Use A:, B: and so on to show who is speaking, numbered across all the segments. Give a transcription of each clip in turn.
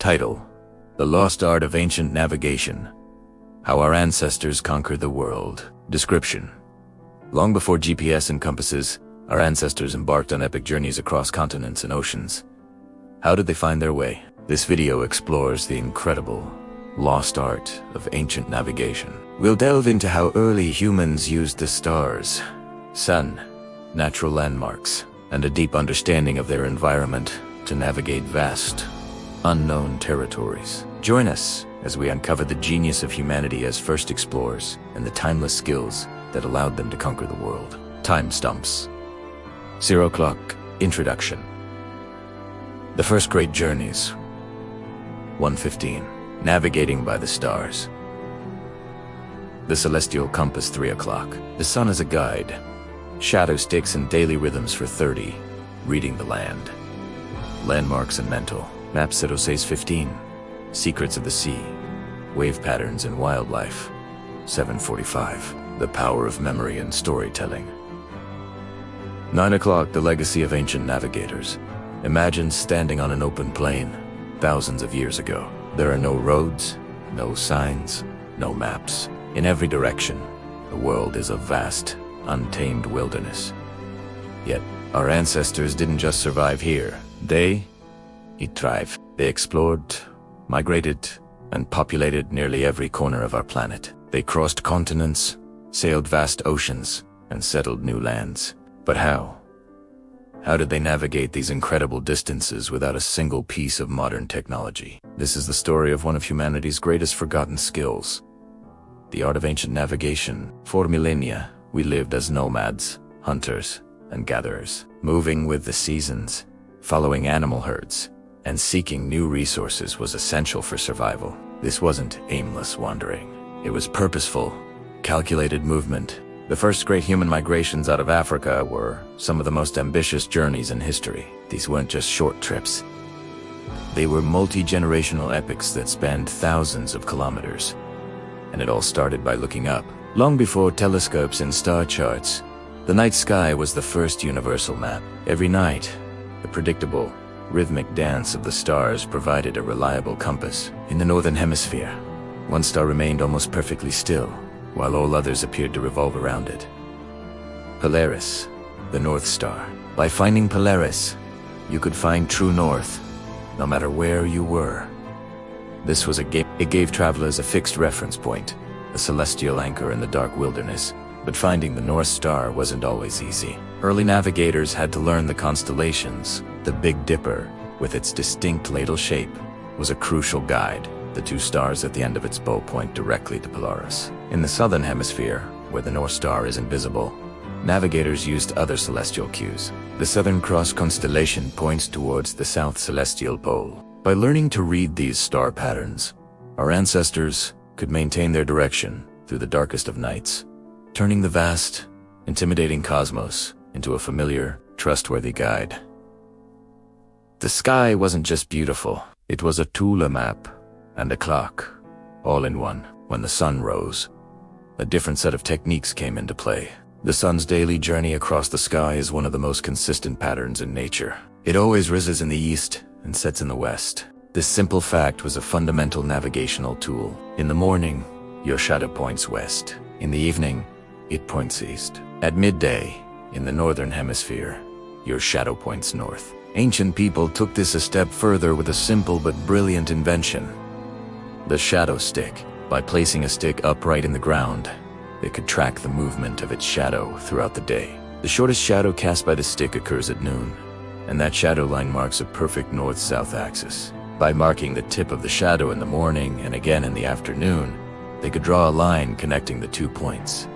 A: Title: The Lost Art of Ancient Navigation. How Our Ancestors Conquered the World. Description: long before GPS and compasses, our ancestors embarked on epic journeys across continents and oceans. How did they find their way? This video explores the incredible, lost art of ancient navigation. We'll delve into how early humans used the stars, sun, natural landmarks, and a deep understanding of their environment to navigate vast, unknown territories. Join us as we uncover the genius of humanity as first explorers and the timeless skills that allowed them to conquer the world. Time stumps. 0 o'clock. Introduction. The first great journeys. 1:15. Navigating by the stars. The celestial compass. 3 o'clock. The sun is a guide. Shadow sticks and daily rhythms for 30. Reading the land. Landmarks and mental. Maps. 6:15. Secrets of the sea. Wave patterns and wildlife. 7:45. The power of memory and storytelling. 9 o'clock. The legacy of ancient navigators. Imagine standing on an open plain, thousands of years ago. There are no roads, no signs, no maps. In every direction, the world is a vast, untamed wilderness. Yet, our ancestors didn't just survive here. They thrived. They explored, migrated, and populated nearly every corner of our planet. They crossed continents, sailed vast oceans, and settled new lands. But how? How did they navigate these incredible distances without a single piece of modern technology? This is the story of one of humanity's greatest forgotten skills, the art of ancient navigation. For millennia, we lived as nomads, hunters, and gatherers, moving with the seasons, following animal herds, and seeking new resources was essential for survival. This wasn't aimless wandering. It was purposeful, calculated movement. The first great human migrations out of Africa were some of the most ambitious journeys in history. These weren't just short trips. They were multi-generational epics that spanned thousands of kilometers. And it all started by looking up. Long before telescopes and star charts, the night sky was the first universal map. Every night, the predictable, rhythmic dance of the stars provided a reliable compass. In the northern hemisphere, one star remained almost perfectly still, while all others appeared to revolve around it. Polaris, the North Star. By finding Polaris, you could find true north, no matter where you were. This was it gave travelers a fixed reference point, a celestial anchor in the dark wilderness. But finding the North Star wasn't always easy. Early navigators had to learn the constellations. The Big Dipper, with its distinct ladle shape, was a crucial guide. The 2 stars at the end of its bow point directly to Polaris. In the southern hemisphere, where the North Star is invisible, navigators used other celestial cues. The Southern Cross constellation points towards the South Celestial Pole. By learning to read these star patterns, our ancestors could maintain their direction through the darkest of nights, turning the vast, intimidating cosmos into a familiar, trustworthy guide. The sky wasn't just beautiful, it was a tool, a map, and a clock, all in one. When the sun rose, a different set of techniques came into play. The sun's daily journey across the sky is one of the most consistent patterns in nature. It always rises in the east and sets in the west. This simple fact was a fundamental navigational tool. In the morning, your shadow points west. In the evening, it points east. At midday, in the northern hemisphere, your shadow points north. Ancient people took this a step further with a simple but brilliant invention: the shadow stick. By placing a stick upright in the ground, they could track the movement of its shadow throughout the day. The shortest shadow cast by the stick occurs at noon, and that shadow line marks a perfect north-south axis. By marking the tip of the shadow in the morning and again in the afternoon, they could draw a line connecting the 2 points.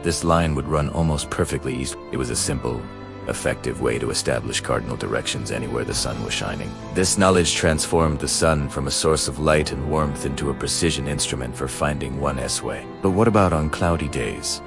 A: This line would run almost perfectly east. It was a simple, effective way to establish cardinal directions anywhere the sun was shining. This knowledge transformed the sun from a source of light and warmth into a precision instrument for finding one's way. But what about on cloudy days,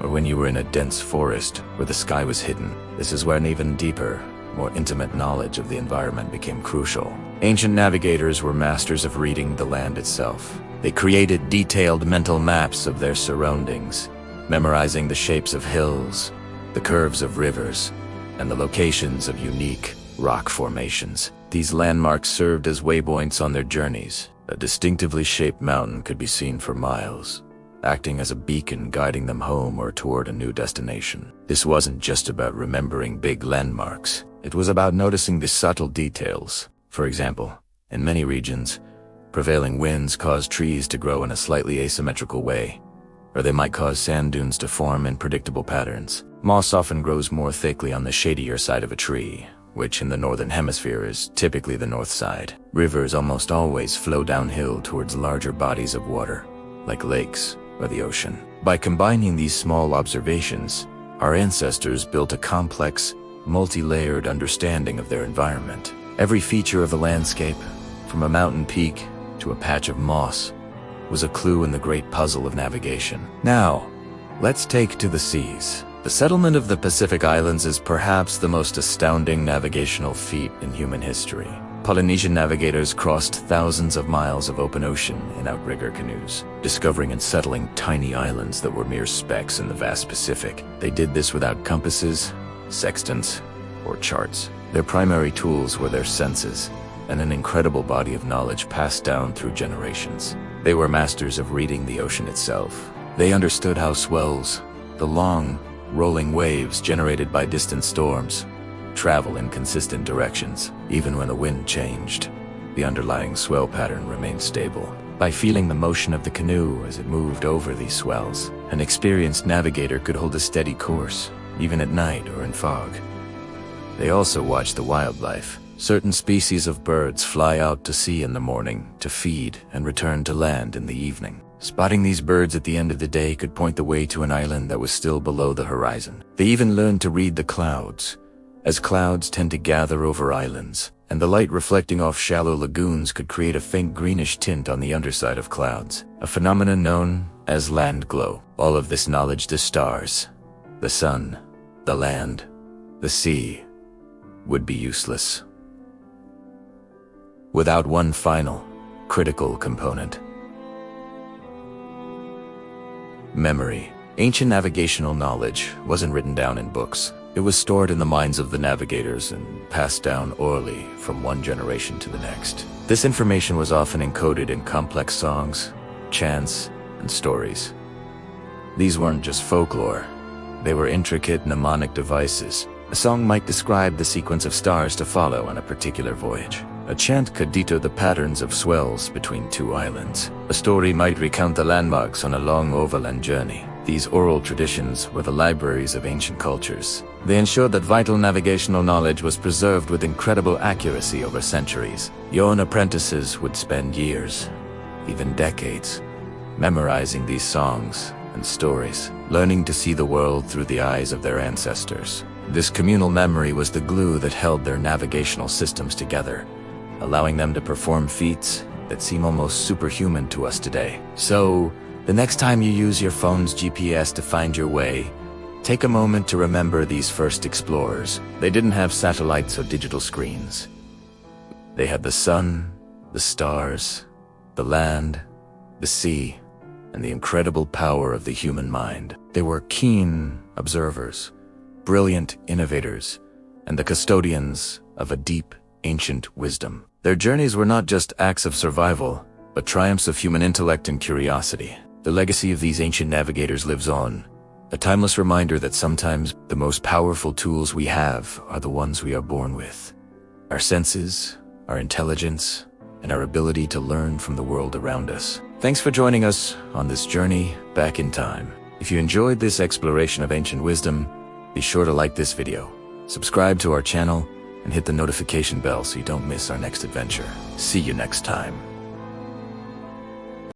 A: or when you were in a dense forest where the sky was hidden? This is where an even deeper, more intimate knowledge of the environment became crucial. Ancient navigators were masters of reading the land itself. They created detailed mental maps of their surroundings, memorizing the shapes of hills, the curves of rivers, and the locations of unique rock formations. These landmarks served as waypoints on their journeys. A distinctively shaped mountain could be seen for miles, acting as a beacon guiding them home or toward a new destination. This wasn't just about remembering big landmarks. It was about noticing the subtle details. For example, in many regions, prevailing winds cause trees to grow in a slightly asymmetrical way, or they might cause sand dunes to form in predictable patterns. Moss often grows more thickly on the shadier side of a tree, which in the northern hemisphere is typically the north side. Rivers almost always flow downhill towards larger bodies of water, like lakes or the ocean. By combining these small observations, our ancestors built a complex, multi-layered understanding of their environment. Every feature of the landscape, from a mountain peak to a patch of moss, was a clue in the great puzzle of navigation. Now, let's take to the seas. The settlement of the Pacific Islands is perhaps the most astounding navigational feat in human history. Polynesian navigators crossed thousands of miles of open ocean in outrigger canoes, discovering and settling tiny islands that were mere specks in the vast Pacific. They did this without compasses, sextants, or charts. Their primary tools were their senses, and an incredible body of knowledge passed down through generations. They were masters of reading the ocean itself. They understood how swells, the long, rolling waves generated by distant storms, travel in consistent directions. Even when the wind changed, the underlying swell pattern remained stable. By feeling the motion of the canoe as it moved over these swells, an experienced navigator could hold a steady course, even at night or in fog. They also watched the wildlife. Certain species of birds fly out to sea in the morning to feed and return to land in the evening. Spotting these birds at the end of the day could point the way to an island that was still below the horizon. They even learned to read the clouds, as clouds tend to gather over islands, and the light reflecting off shallow lagoons could create a faint greenish tint on the underside of clouds, a phenomenon known as land glow. All of this knowledge the stars, the sun, the land, the sea, would be useless without one final, critical component: memory. Ancient navigational knowledge wasn't written down in books. It was stored in the minds of the navigators and passed down orally from one generation to the next. This information was often encoded in complex songs, chants, and stories. These weren't just folklore. They were intricate mnemonic devices. A song might describe the sequence of stars to follow on a particular voyage. A chant could detail the patterns of swells between two islands. A story might recount the landmarks on a long overland journey. These oral traditions were the libraries of ancient cultures. They ensured that vital navigational knowledge was preserved with incredible accuracy over centuries. Young apprentices would spend years, even decades, memorizing these songs and stories, learning to see the world through the eyes of their ancestors. This communal memory was the glue that held their navigational systems together, allowing them to perform feats that seem almost superhuman to us today. So, the next time you use your phone's GPS to find your way, take a moment to remember these first explorers. They didn't have satellites or digital screens. They had the sun, the stars, the land, the sea, and the incredible power of the human mind. They were keen observers, brilliant innovators, and the custodians of a deep, ancient wisdom. Their journeys were not just acts of survival, but triumphs of human intellect and curiosity. The legacy of these ancient navigators lives on, a timeless reminder that sometimes the most powerful tools we have are the ones we are born with. Our senses, our intelligence, and our ability to learn from the world around us. Thanks for joining us on this journey back in time. If you enjoyed this exploration of ancient wisdom, be sure to like this video, subscribe to our channel, and hit the notification bell so you don't miss our next adventure. See you next time.